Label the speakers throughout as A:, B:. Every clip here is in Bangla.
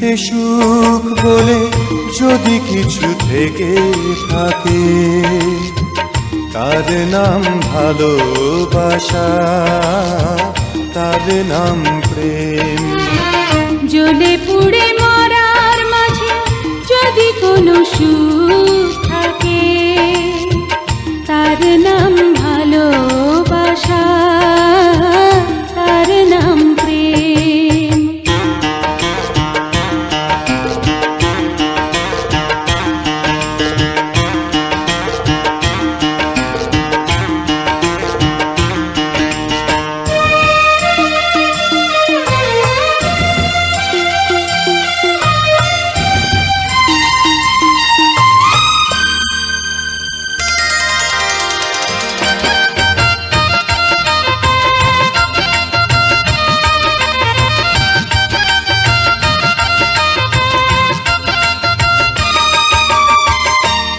A: পৃথিবীতে সুখ বলে যদি কিছু থেকে থাকে, তার নাম ভালোবাসা, তার নাম প্রেম।
B: জ্বলে পুড়ে মরার মাঝে যদি কোনো সুখ থাকে, তার নাম ভালোবাসা, তার নাম প্রেম।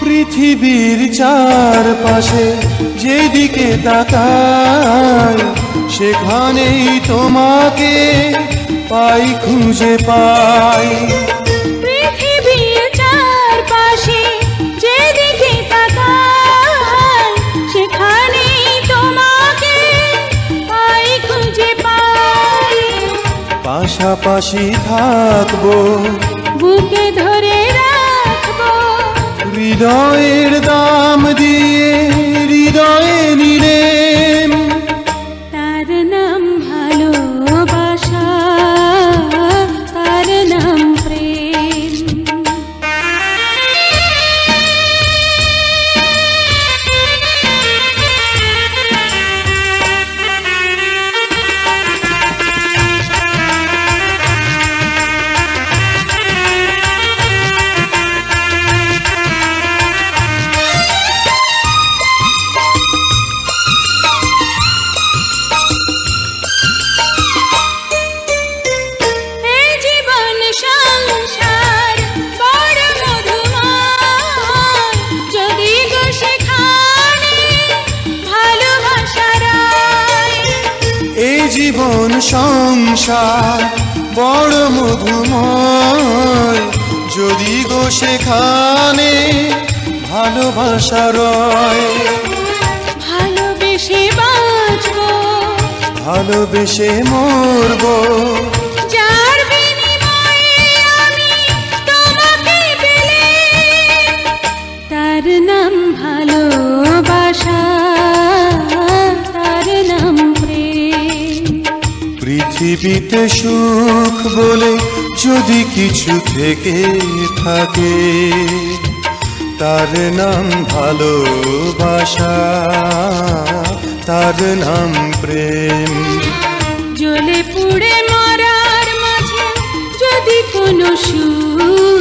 A: পৃথিবীর চারপাশে যেদিকে তাকাই, সেখানেই তোমাকে পাই, খুঁজে পাই।
B: পৃথিবীর চারপাশে যেদিকে তাকাই, সেখানেই তোমাকে পাই, খুঁজে পাই।
A: পাশাপাশি থাকবো,
B: বুকে ধরে রাখবো,
A: হৃদয়ের দাম দিয়ে হৃদয়ে নিলেন।
B: তার নাম ভালোবাসা, তার নাম প্রেম।
A: জীবন সংসার বড় মধুময়, যদি গো সেখানে ভালোবাসা রয়।
B: ভালোবেসে বাঁচবো,
A: ভালোবেসে মরবো,
B: যার বিনিময়ে আমি তোমাকে পেলে, তার নাম ভালোবাসা, তার নাম প্রেম।
A: পৃথিবীতে সুখ বলে যদি কিছু থেকে থাকে, তার নাম ভালোবাসা, তার নাম প্রেম।
B: জ্বলে পুড়ে মরার মাঝে যদি কোনো সুখ